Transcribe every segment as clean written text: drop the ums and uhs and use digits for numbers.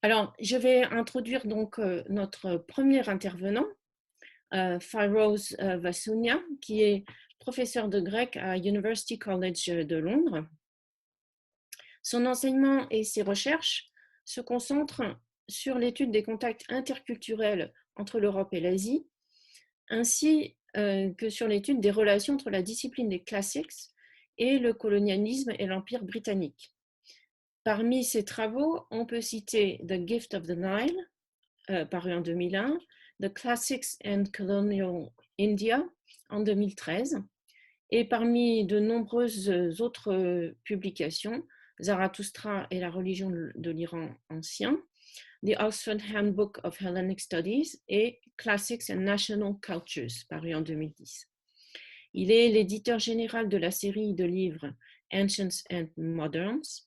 Alors, je vais introduire donc notre premier intervenant, Phiroze Vasunia, qui est professeur de grec à University College de Londres. Son enseignement et ses recherches se concentrent sur l'étude des contacts interculturels entre l'Europe et l'Asie, ainsi que sur l'étude des relations entre la discipline des classiques et le colonialisme et l'Empire britannique. Parmi ses travaux, on peut citer The Gift of the Nile, paru en 2001, The Classics and Colonial India en 2013, et parmi de nombreuses autres publications, Zarathustra et la religion de l'Iran ancien, The Oxford Handbook of Hellenic Studies et Classics and National Cultures, paru en 2010. Il est l'éditeur général de la série de livres Ancients and Moderns,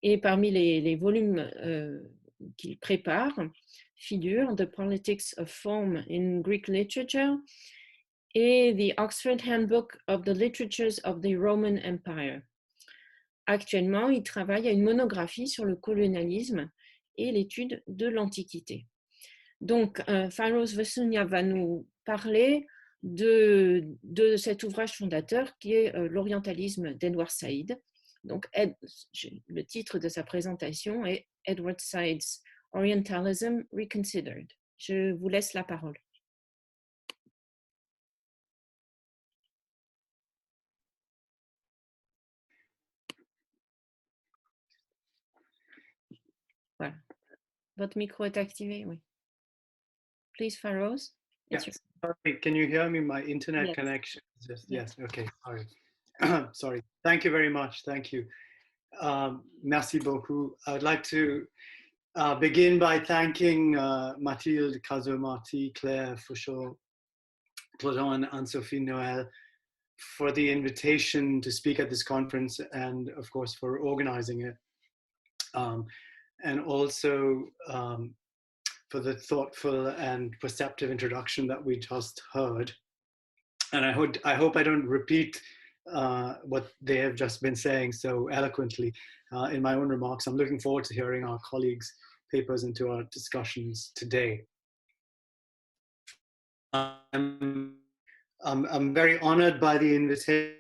et parmi les volumes qu'il prépare figurent The Politics of Form in Greek Literature et The Oxford Handbook of the Literatures of the Roman Empire. Actuellement, il travaille à une monographie sur le colonialisme et l'étude de l'Antiquité. Donc, Phiroze Vasunia va nous parler de cet ouvrage fondateur qui est l'orientalisme d'Edward Said. Donc, le titre de sa présentation est Edward Said's Orientalism Reconsidered. Je vous laisse la parole. Voilà. Votre micro est activé, oui. Please, Phiroze. Yes. Sorry, can you hear me? My internet Yes. connection. Yes. Okay. Sorry. Sorry. Thank you very much. Thank you. Merci beaucoup. I would like to begin by thanking Mathilde Cazeaux, Claire, Fauchon-Claudon, and Anne-Sophie Noel for the invitation to speak at this conference, and of course for organizing it, and also for the thoughtful and perceptive introduction that we just heard. And I hope I don't repeat what they have just been saying so eloquently in my own remarks. I'm looking forward to hearing our colleagues' papers and to our discussions today. I'm very honored by the invitation.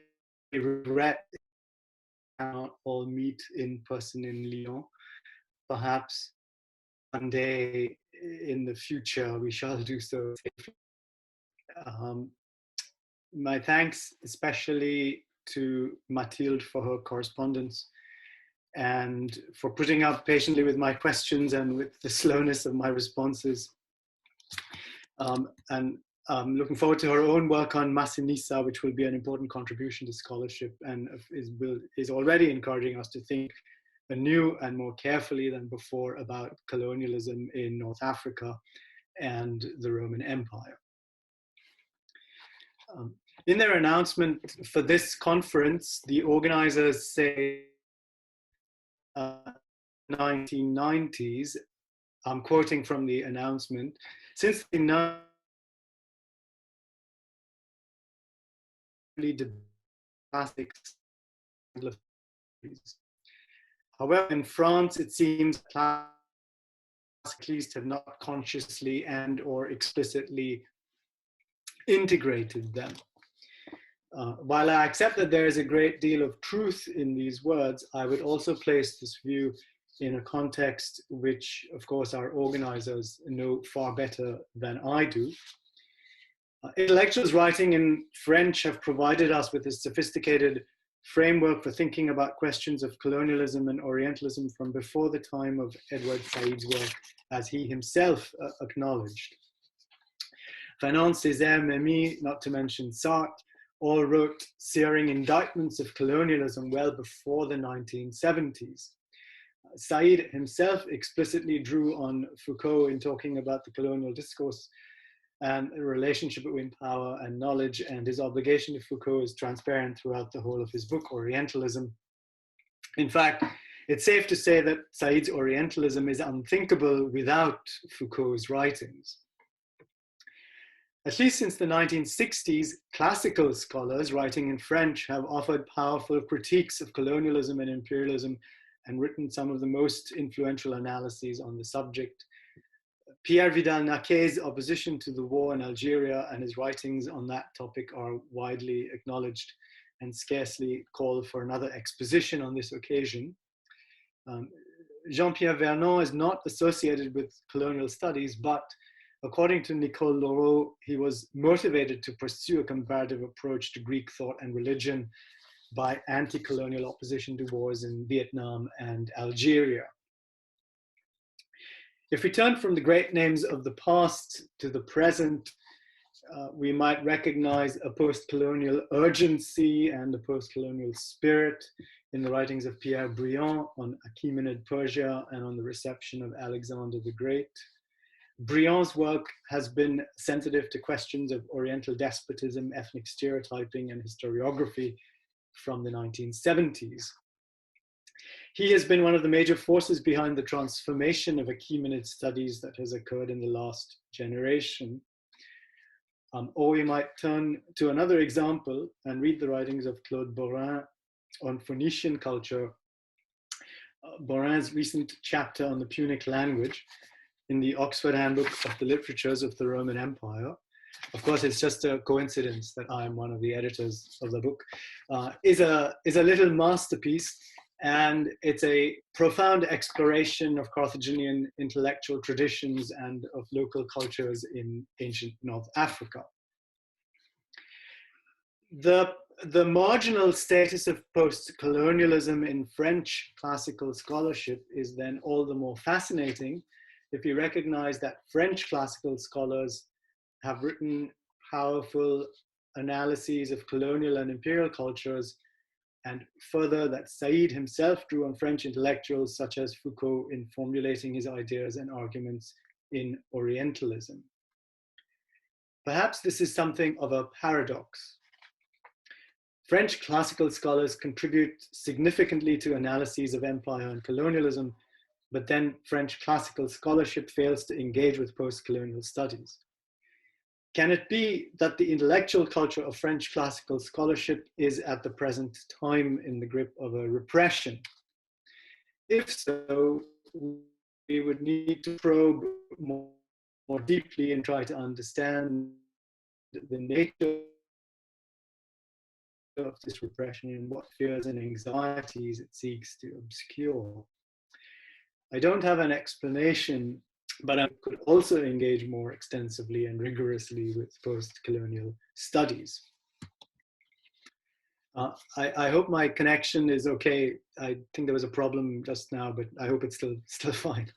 I regret we cannot all meet in person in Lyon. Perhaps one day in the future we shall do so safely. My thanks especially to Mathilde for her correspondence and for putting up patiently with my questions and with the slowness of my responses. And I'm looking forward to her own work on Massinissa, which will be an important contribution to scholarship and is already encouraging us to think anew and more carefully than before about colonialism in North Africa and the Roman Empire. In their announcement for this conference, the organizers say 1990s, I'm quoting from the announcement, since the classics. However, in France, it seems classics have not consciously and or explicitly integrated them. While I accept that there is a great deal of truth in these words, I would also place this view in a context which, of course, our organizers know far better than I do. Intellectuals writing in French have provided us with a sophisticated framework for thinking about questions of colonialism and Orientalism from before the time of Edward Said's work, as he himself acknowledged. Fanon, Césaire, Memmi, not to mention Sartre, all wrote searing indictments of colonialism well before the 1970s. Said himself explicitly drew on Foucault in talking about the colonial discourse and the relationship between power and knowledge, and his obligation to Foucault is transparent throughout the whole of his book, Orientalism. In fact, it's safe to say that Said's Orientalism is unthinkable without Foucault's writings. At least since the 1960s, classical scholars writing in French have offered powerful critiques of colonialism and imperialism and written some of the most influential analyses on the subject. Pierre Vidal-Naquet's opposition to the war in Algeria and his writings on that topic are widely acknowledged and scarcely call for another exposition on this occasion. Jean-Pierre Vernant is not associated with colonial studies, but according to Nicole Laureau, he was motivated to pursue a comparative approach to Greek thought and religion by anti-colonial opposition to wars in Vietnam and Algeria. If we turn from the great names of the past to the present, we might recognize a post-colonial urgency and a post-colonial spirit in the writings of Pierre Briand on Achaemenid Persia and on the reception of Alexander the Great. Briand's work has been sensitive to questions of Oriental despotism, ethnic stereotyping, and historiography from the 1970s. He has been one of the major forces behind the transformation of Achaemenid studies that has occurred in the last generation. Or we might turn to another example and read the writings of Claude Borin on Phoenician culture. Borin's recent chapter on the Punic language in the Oxford Handbook of the Literatures of the Roman Empire. Of course, it's just a coincidence that I am one of the editors of the book, is a little masterpiece, and it's a profound exploration of Carthaginian intellectual traditions and of local cultures in ancient North Africa. The marginal status of post-colonialism in French classical scholarship is then all the more fascinating if you recognize that French classical scholars have written powerful analyses of colonial and imperial cultures, and further that Said himself drew on French intellectuals such as Foucault in formulating his ideas and arguments in Orientalism. Perhaps this is something of a paradox. French classical scholars contribute significantly to analyses of empire and colonialism, but then French classical scholarship fails to engage with post-colonial studies. Can it be that the intellectual culture of French classical scholarship is at the present time in the grip of a repression? If so, we would need to probe more deeply and try to understand the nature of this repression and what fears and anxieties it seeks to obscure. I don't have an explanation, but I could also engage more extensively and rigorously with post-colonial studies. I hope my connection is okay. I think there was a problem just now, but I hope it's still fine.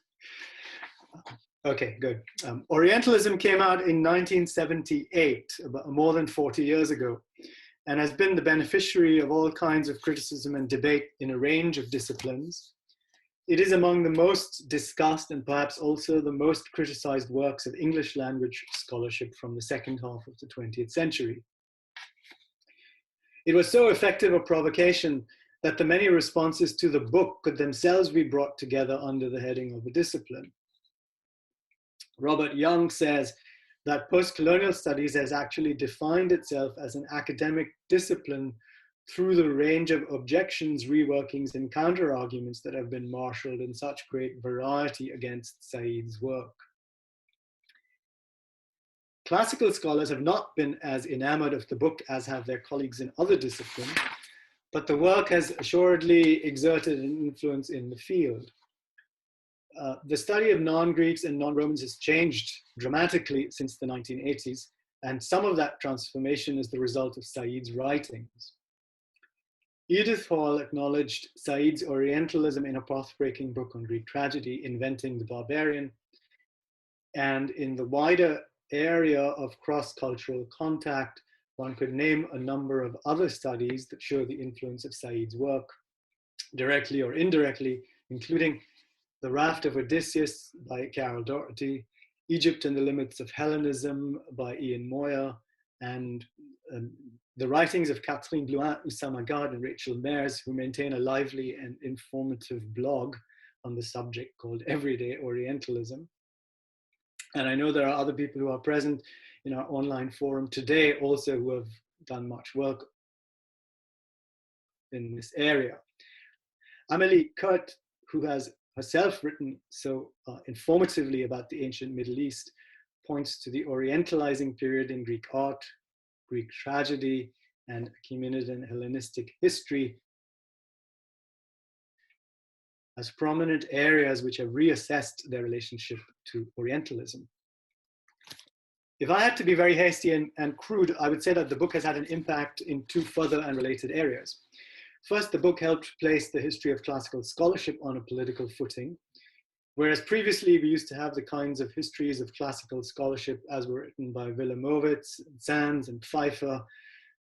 Okay, good. Orientalism came out in 1978, about more than 40 years ago, and has been the beneficiary of all kinds of criticism and debate in a range of disciplines. It is among the most discussed and perhaps also the most criticized works of English language scholarship from the second half of the 20th century. It was so effective a provocation that the many responses to the book could themselves be brought together under the heading of a discipline. Robert Young says that post-colonial studies has actually defined itself as an academic discipline through the range of objections, reworkings, and counter-arguments that have been marshaled in such great variety against Said's work. Classical scholars have not been as enamored of the book as have their colleagues in other disciplines, but the work has assuredly exerted an influence in the field. The study of non-Greeks and non-Romans has changed dramatically since the 1980s, and some of that transformation is the result of Said's writings. Edith Hall acknowledged Said's Orientalism in a path-breaking book on Greek tragedy, Inventing the Barbarian, and in the wider area of cross-cultural contact, one could name a number of other studies that show the influence of Said's work, directly or indirectly, including The Raft of Odysseus by Carol Doherty, Egypt and the Limits of Hellenism by Ian Moyer, and the writings of Catherine Blouin, Oussama Gard, and Rachel Mears, who maintain a lively and informative blog on the subject called Everyday Orientalism. And I know there are other people who are present in our online forum today also who have done much work in this area. Amélie Kurt, who has herself written so informatively about the ancient Middle East, points to the Orientalizing period in Greek art, Greek tragedy, and Achaemenid and Hellenistic history as prominent areas which have reassessed their relationship to Orientalism. If I had to be very hasty and crude, I would say that the book has had an impact in two further and related areas. First, the book helped place the history of classical scholarship on a political footing, whereas previously we used to have the kinds of histories of classical scholarship as were written by Wilamowitz, Sands, and Pfeiffer.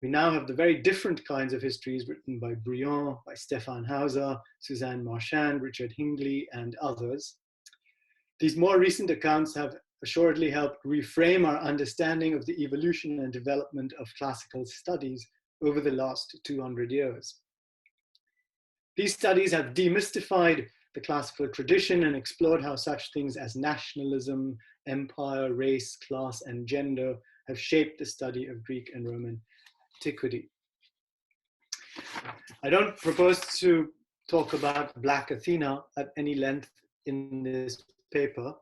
We now have the very different kinds of histories written by Briand, by Stefan Hauser, Suzanne Marchand, Richard Hingley, and others. These more recent accounts have assuredly helped reframe our understanding of the evolution and development of classical studies over the last 200 years. These studies have demystified the classical tradition and explored how such things as nationalism, empire, race, class, and gender have shaped the study of Greek and Roman antiquity. I don't propose to talk about Black Athena at any length in this paper,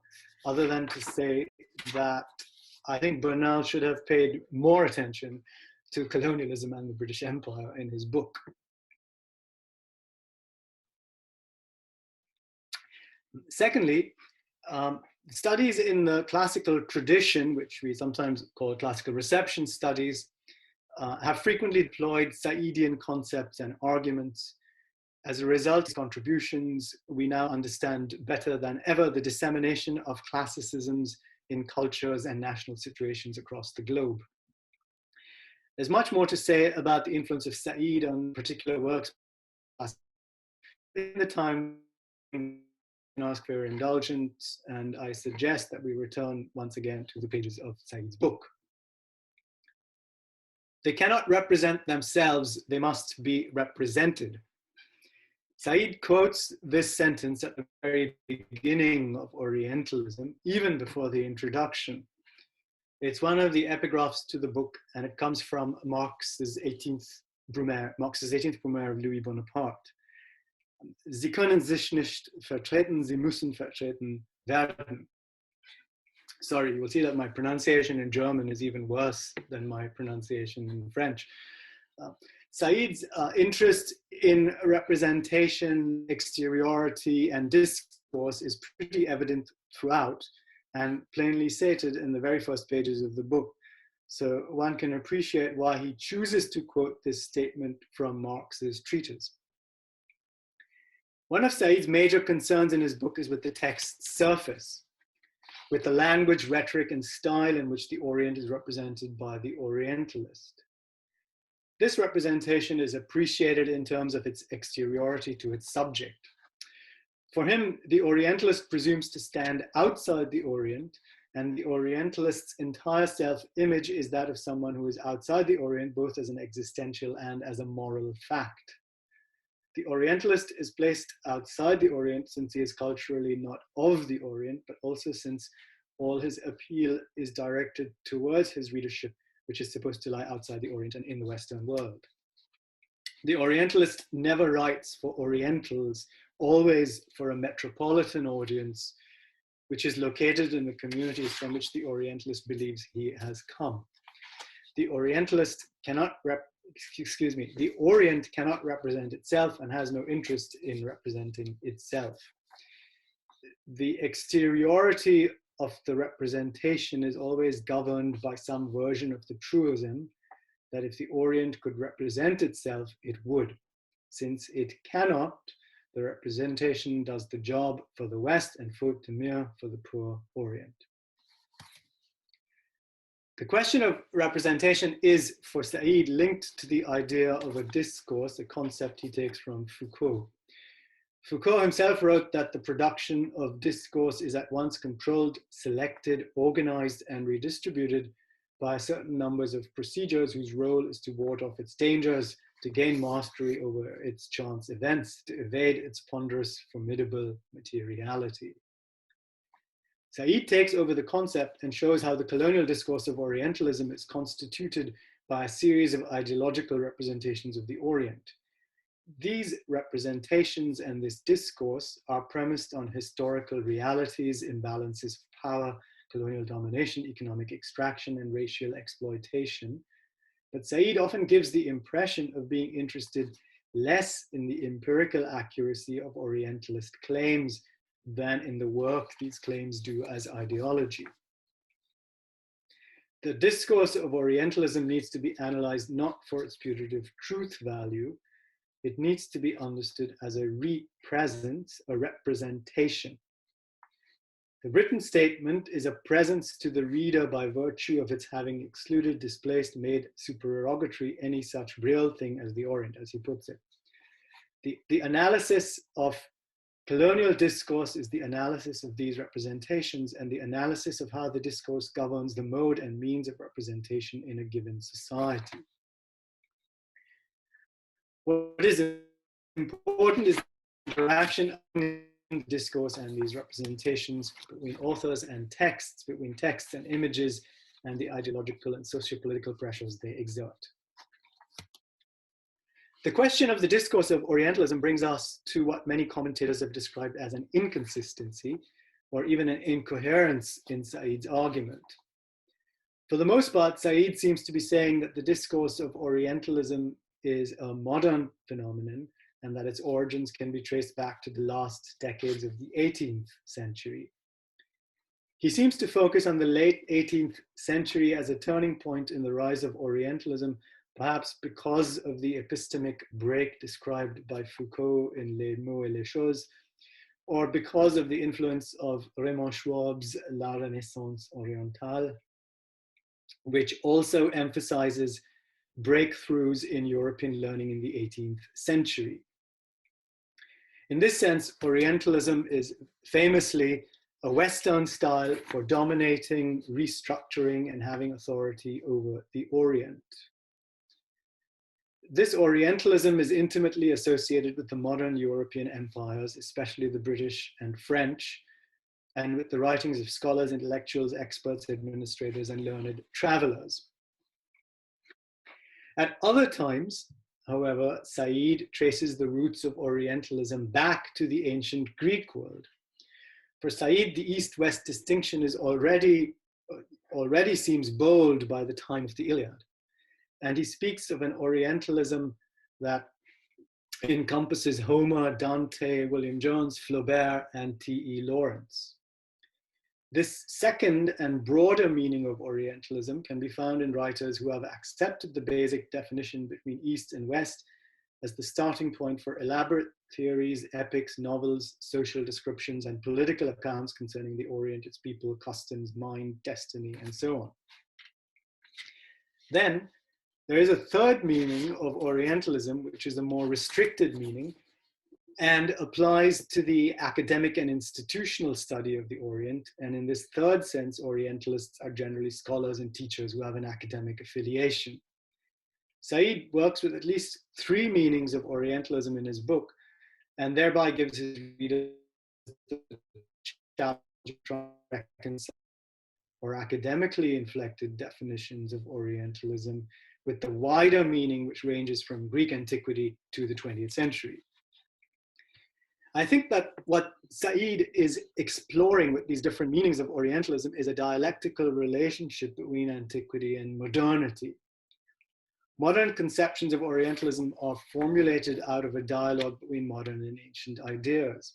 other than to say that I think Bernal should have paid more attention to colonialism and the British Empire in his book. Secondly, studies in the classical tradition, which we sometimes call classical reception studies, have frequently deployed Saïdian concepts and arguments. As a result of these contributions, we now understand better than ever the dissemination of classicisms in cultures and national situations across the globe. There's much more to say about the influence of Said on particular works. In the time, I ask for your indulgence, and I suggest that we return once again to the pages of Said's book. They cannot represent themselves, they must be represented. Said quotes this sentence at the very beginning of Orientalism, even before the introduction. It's one of the epigraphs to the book, and it comes from Marx's 18th Brumaire of Louis Bonaparte. Sie können sich nicht vertreten, sie müssen vertreten werden. Sorry, you will see that my pronunciation in German is even worse than my pronunciation in French. Said's interest in representation, exteriority, and discourse is pretty evident throughout and plainly stated in the very first pages of the book. So one can appreciate why he chooses to quote this statement from Marx's treatise. One of Said's major concerns in his book is with the text's surface, with the language, rhetoric, and style in which the Orient is represented by the Orientalist. This representation is appreciated in terms of its exteriority to its subject. For him, the Orientalist presumes to stand outside the Orient, and the Orientalist's entire self-image is that of someone who is outside the Orient, both as an existential and as a moral fact. The Orientalist is placed outside the Orient since he is culturally not of the Orient, but also since all his appeal is directed towards his readership, which is supposed to lie outside the Orient and in the Western world. The Orientalist never writes for Orientals, always for a metropolitan audience, which is located in the communities from which the Orientalist believes he has come. The Orientalist cannot the Orient cannot represent itself and has no interest in representing itself. The exteriority of the representation is always governed by some version of the truism that if the Orient could represent itself, it would. Since it cannot, the representation does the job for the West and faute de mieux for the poor Orient. The question of representation is, for Said, linked to the idea of a discourse, a concept he takes from Foucault. Foucault himself wrote that the production of discourse is at once controlled, selected, organized, and redistributed by certain numbers of procedures whose role is to ward off its dangers, to gain mastery over its chance events, to evade its ponderous, formidable materiality. Said takes over the concept and shows how the colonial discourse of Orientalism is constituted by a series of ideological representations of the Orient. these representations and this discourse are premised on historical realities, imbalances of power, colonial domination, economic extraction, and racial exploitation. But Said often gives the impression of being interested less in the empirical accuracy of Orientalist claims than in the work these claims do as ideology. The discourse of Orientalism needs to be analyzed not for its putative truth value. It needs to be understood as a represence, a representation. The written statement is a presence to the reader by virtue of its having excluded, displaced, made supererogatory any such real thing as the Orient, as he puts it. The analysis of colonial discourse is the analysis of these representations and the analysis of how the discourse governs the mode and means of representation in a given society. What is important is the interaction between the discourse and these representations, between authors and texts, between texts and images, and the ideological and socio-political pressures they exert. The question of the discourse of Orientalism brings us to what many commentators have described as an inconsistency or even an incoherence in Said's argument. For the most part, Said seems to be saying that the discourse of Orientalism is a modern phenomenon and that its origins can be traced back to the last decades of the 18th century. He seems to focus on the late 18th century as a turning point in the rise of Orientalism, perhaps because of the epistemic break described by Foucault in Les mots et les choses, or because of the influence of Raymond Schwab's La Renaissance Orientale, which also emphasizes breakthroughs in European learning in the 18th century. In this sense, Orientalism is famously a Western style for dominating, restructuring, and having authority over the Orient. This Orientalism is intimately associated with the modern European empires, especially the British and French, and with the writings of scholars, intellectuals, experts, administrators, and learned travelers. At other times, however, Said traces the roots of Orientalism back to the ancient Greek world. For Said, the East-West distinction is already seems bold by the time of the Iliad. And he speaks of an Orientalism that encompasses Homer, Dante, William Jones, Flaubert, and T.E. Lawrence. This second and broader meaning of Orientalism can be found in writers who have accepted the basic definition between East and West as the starting point for elaborate theories, epics, novels, social descriptions, and political accounts concerning the Orient, its people, customs, mind, destiny, and so on. Then, there is a third meaning of Orientalism, which is a more restricted meaning and applies to the academic and institutional study of the Orient. And in this third sense, Orientalists are generally scholars and teachers who have an academic affiliation. Said works with at least three meanings of Orientalism in his book, and thereby gives his readers the challenge of trying to reconcile or academically inflected definitions of Orientalism with the wider meaning which ranges from Greek antiquity to the 20th century. I think that what Said is exploring with these different meanings of Orientalism is a dialectical relationship between antiquity and modernity. Modern conceptions of Orientalism are formulated out of a dialogue between modern and ancient ideas.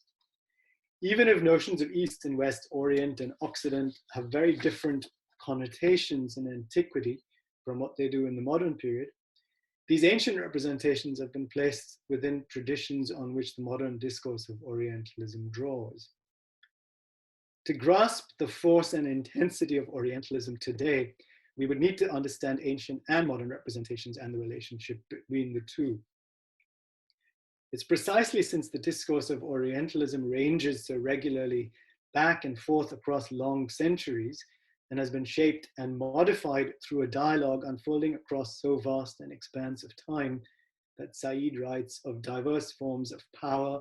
Even if notions of East and West, Orient and Occident have very different connotations in antiquity from what they do in the modern period, these ancient representations have been placed within traditions on which the modern discourse of Orientalism draws. To grasp the force and intensity of Orientalism today, we would need to understand ancient and modern representations and the relationship between the two. It's precisely since the discourse of Orientalism ranges so regularly back and forth across long centuries and has been shaped and modified through a dialogue unfolding across so vast an expanse of time that Said writes of diverse forms of power,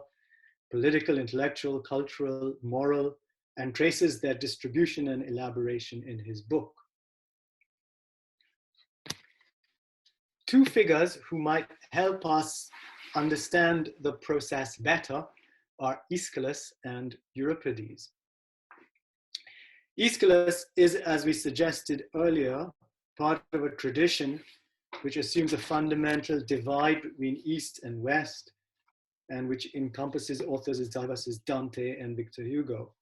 political, intellectual, cultural, moral, and traces their distribution and elaboration in his book. Two figures who might help us understand the process better are Aeschylus and Euripides. Aeschylus is, as we suggested earlier, part of a tradition which assumes a fundamental divide between East and West, and which encompasses authors as diverse as Dante and Victor Hugo.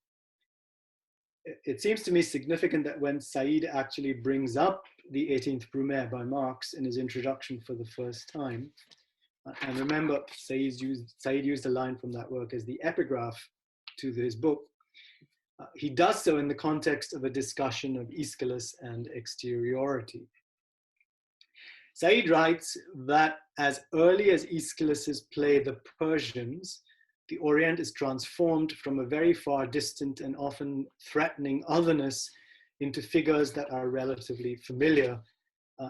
It seems to me significant that when Said actually brings up the 18th Brumaire by Marx in his introduction for the first time, and remember, Said used a line from that work as the epigraph to his book, he does so in the context of a discussion of Aeschylus and exteriority. Said writes that as early as Aeschylus's play The Persians, the Orient is transformed from a very far distant and often threatening otherness into figures that are relatively familiar,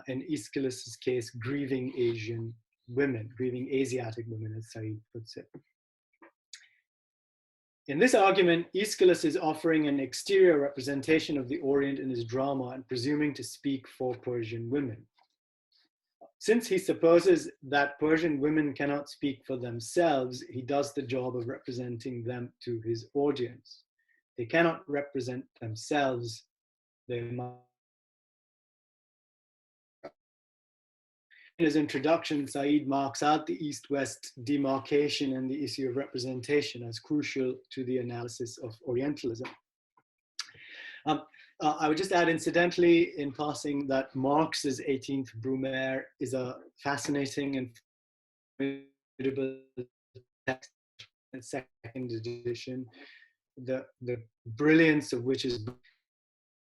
in Aeschylus's case, grieving Asian women, grieving Asiatic women, as Said puts it. In this argument, Aeschylus is offering an exterior representation of the Orient in his drama and presuming to speak for Persian women. Since he supposes that Persian women cannot speak for themselves, he does the job of representing them to his audience. They cannot represent themselves. They must. In his introduction, Said marks out the East-West demarcation and the issue of representation as crucial to the analysis of Orientalism. I would just add incidentally in passing that Marx's 18th Brumaire is a fascinating and formidable text in second edition, the brilliance of which is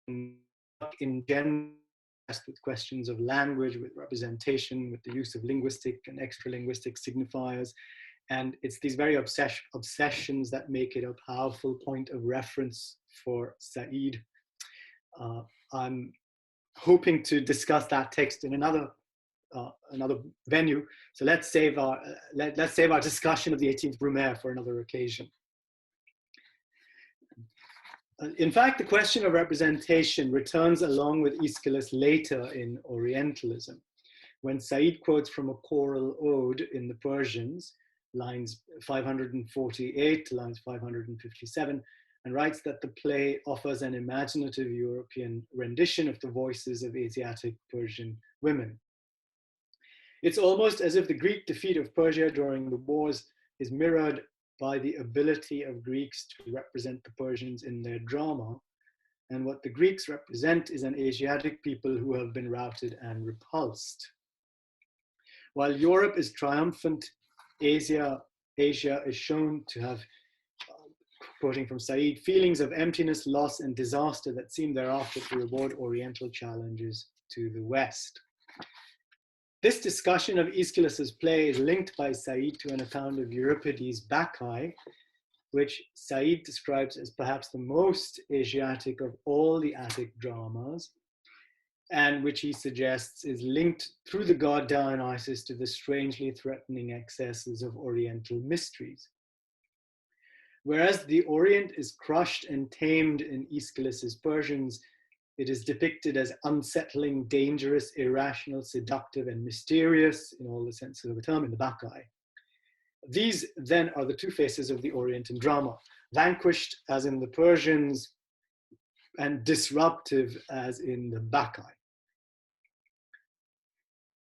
in general with questions of language, with representation, with the use of linguistic and extra-linguistic signifiers. And it's these very obsessions that make it a powerful point of reference for Said. I'm hoping to discuss that text in another venue. So let's save our discussion of the 18th Brumaire for another occasion. In fact, the question of representation returns along with Aeschylus later in Orientalism, when Said quotes from a choral ode in the Persians, lines 548 to lines 557, and writes that the play offers an imaginative European rendition of the voices of Asiatic Persian women. It's almost as if the Greek defeat of Persia during the wars is mirrored by the ability of Greeks to represent the Persians in their drama. And what the Greeks represent is an Asiatic people who have been routed and repulsed. While Europe is triumphant, Asia is shown to have, quoting from Said, feelings of emptiness, loss, and disaster that seem thereafter to reward Oriental challenges to the West. This discussion of Aeschylus's play is linked by Said to an account of Euripides' Bacchae, which Said describes as perhaps the most Asiatic of all the Attic dramas, and which he suggests is linked through the god Dionysus to the strangely threatening excesses of Oriental mysteries. Whereas the Orient is crushed and tamed in Aeschylus's Persians, it is depicted as unsettling, dangerous, irrational, seductive, and mysterious in all the senses of the term in the Bacchae. These then are the two faces of the Orient in drama, vanquished as in the Persians and disruptive as in the Bacchae.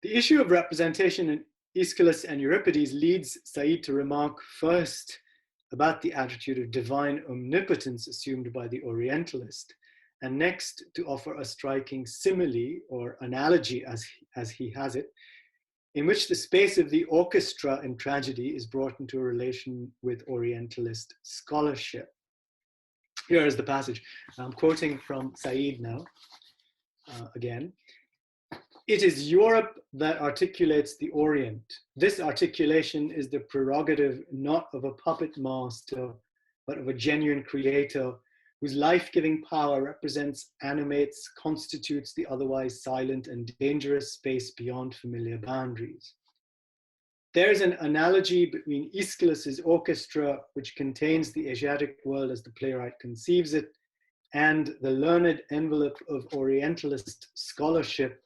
The issue of representation in Aeschylus and Euripides leads Said to remark first about the attitude of divine omnipotence assumed by the Orientalist, and next to offer a striking simile or analogy as he has it, in which the space of the orchestra in tragedy is brought into a relation with Orientalist scholarship. Here is the passage. I'm quoting from Said now, again. It is Europe that articulates the Orient. This articulation is the prerogative not of a puppet master, but of a genuine creator whose life-giving power represents, animates, constitutes the otherwise silent and dangerous space beyond familiar boundaries. There is an analogy between Aeschylus's orchestra, which contains the Asiatic world as the playwright conceives it, and the learned envelope of Orientalist scholarship,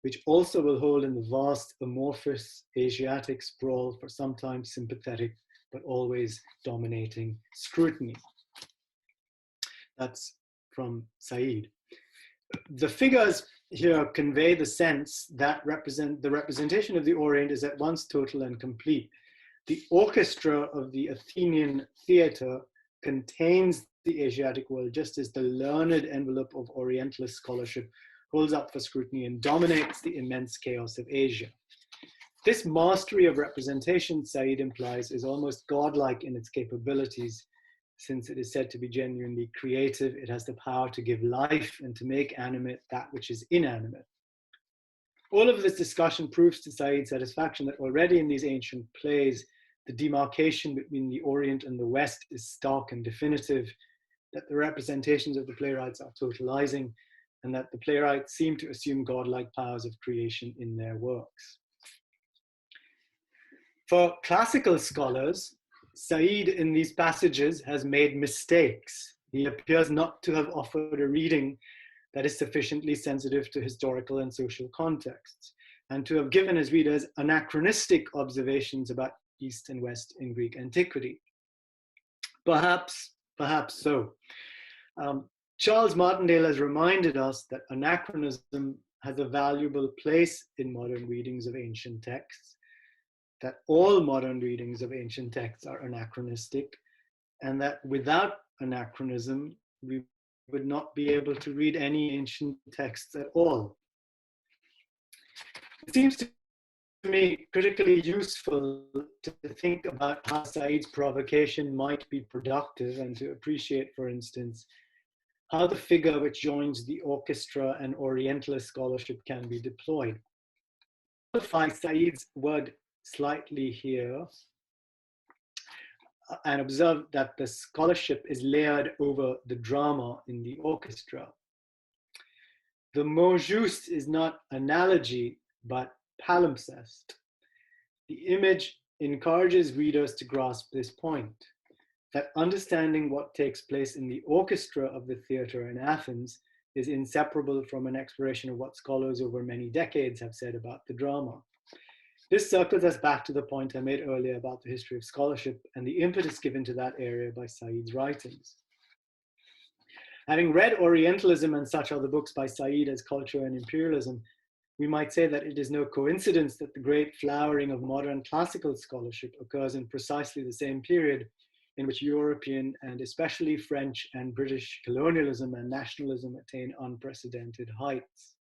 which also will hold in the vast amorphous Asiatic sprawl for sometimes sympathetic but always dominating scrutiny. That's from Said. The figures here convey the sense that the representation of the Orient is at once total and complete. The orchestra of the Athenian theatre contains the Asiatic world, just as the learned envelope of Orientalist scholarship holds up for scrutiny and dominates the immense chaos of Asia. This mastery of representation, Said implies, is almost godlike in its capabilities. Since it is said to be genuinely creative, it has the power to give life and to make animate that which is inanimate. All of this discussion proves to Said's satisfaction that already in these ancient plays, the demarcation between the Orient and the West is stark and definitive, that the representations of the playwrights are totalizing, and that the playwrights seem to assume godlike powers of creation in their works. For classical scholars, Said in these passages has made mistakes. He appears not to have offered a reading that is sufficiently sensitive to historical and social contexts, and to have given his readers anachronistic observations about East and West in Greek antiquity. Perhaps so. Charles Martindale has reminded us that anachronism has a valuable place in modern readings of ancient texts, that all modern readings of ancient texts are anachronistic, and that without anachronism, we would not be able to read any ancient texts at all. It seems to me critically useful to think about how Said's provocation might be productive, and to appreciate, for instance, how the figure which joins the orchestra and Orientalist scholarship can be deployed. To modify Said's word slightly here and observe that the scholarship is layered over the drama in the orchestra. The mot juste is not analogy, but palimpsest. The image encourages readers to grasp this point, that understanding what takes place in the orchestra of the theatre in Athens is inseparable from an exploration of what scholars over many decades have said about the drama. This circles us back to the point I made earlier about the history of scholarship and the impetus given to that area by Said's writings. Having read Orientalism and such other books by Said as Culture and Imperialism, we might say that it is no coincidence that the great flowering of modern classical scholarship occurs in precisely the same period in which European and especially French and British colonialism and nationalism attain unprecedented heights.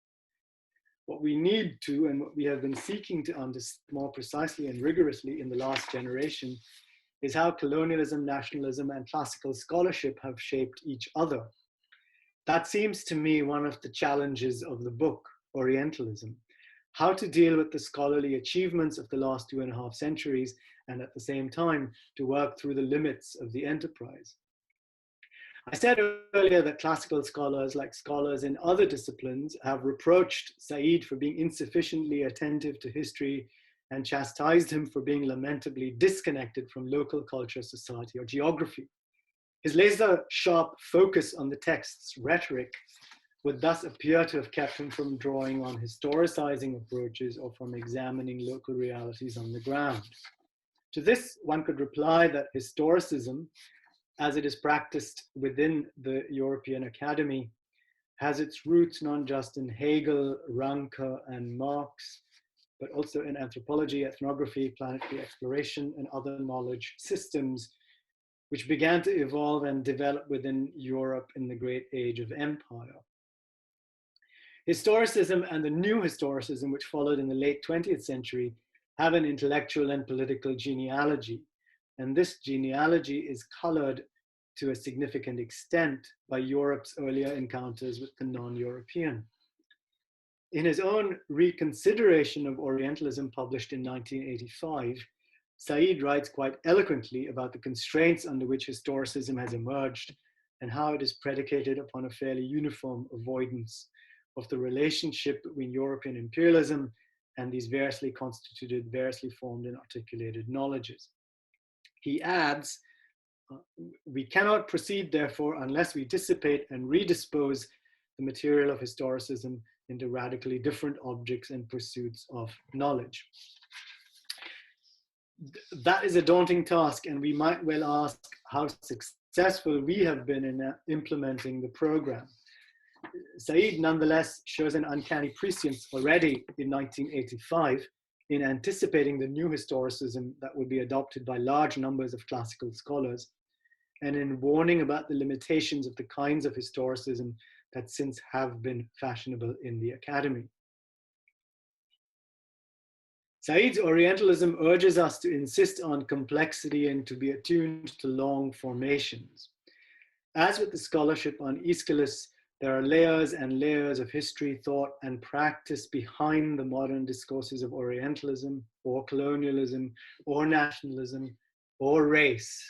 What we need to, and what we have been seeking to understand more precisely and rigorously in the last generation, is how colonialism, nationalism, and classical scholarship have shaped each other. That seems to me one of the challenges of the book, Orientalism, how to deal with the scholarly achievements of the last 2.5 centuries and at the same time to work through the limits of the enterprise. I said earlier that classical scholars, like scholars in other disciplines, have reproached Said for being insufficiently attentive to history and chastised him for being lamentably disconnected from local culture, society, or geography. His laser-sharp focus on the text's rhetoric would thus appear to have kept him from drawing on historicizing approaches or from examining local realities on the ground. To this, one could reply that historicism, as it is practiced within the European Academy, has its roots not just in Hegel, Ranke, and Marx, but also in anthropology, ethnography, planetary exploration, and other knowledge systems, which began to evolve and develop within Europe in the great age of empire. Historicism and the new historicism, which followed in the late 20th century, have an intellectual and political genealogy. And this genealogy is colored to a significant extent by Europe's earlier encounters with the non-European. In his own Reconsideration of Orientalism, published in 1985, Said writes quite eloquently about the constraints under which historicism has emerged and how it is predicated upon a fairly uniform avoidance of the relationship between European imperialism and these variously constituted, variously formed and articulated knowledges. He adds, we cannot proceed, therefore, unless we dissipate and redispose the material of historicism into radically different objects and pursuits of knowledge. That is a daunting task, and we might well ask how successful we have been in implementing the program. Said nonetheless shows an uncanny prescience already in 1985 in anticipating the new historicism that would be adopted by large numbers of classical scholars, and in warning about the limitations of the kinds of historicism that since have been fashionable in the academy. Said's Orientalism urges us to insist on complexity and to be attuned to long formations. As with the scholarship on Aeschylus, there are layers and layers of history, thought, and practice behind the modern discourses of Orientalism, or colonialism, or nationalism, or race.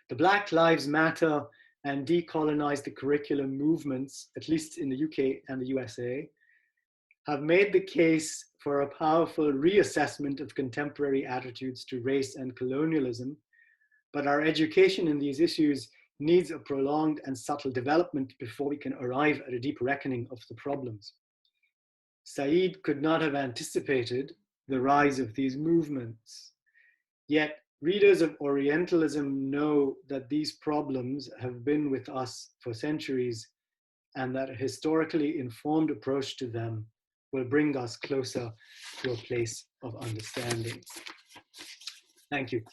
The Black Lives Matter and Decolonize the Curriculum movements, at least in the UK and the USA, have made the case for a powerful reassessment of contemporary attitudes to race and colonialism, but our education in these issues needs a prolonged and subtle development before we can arrive at a deep reckoning of the problems. Said could not have anticipated the rise of these movements. Yet readers of Orientalism know that these problems have been with us for centuries, and that a historically informed approach to them will bring us closer to a place of understanding. Thank you.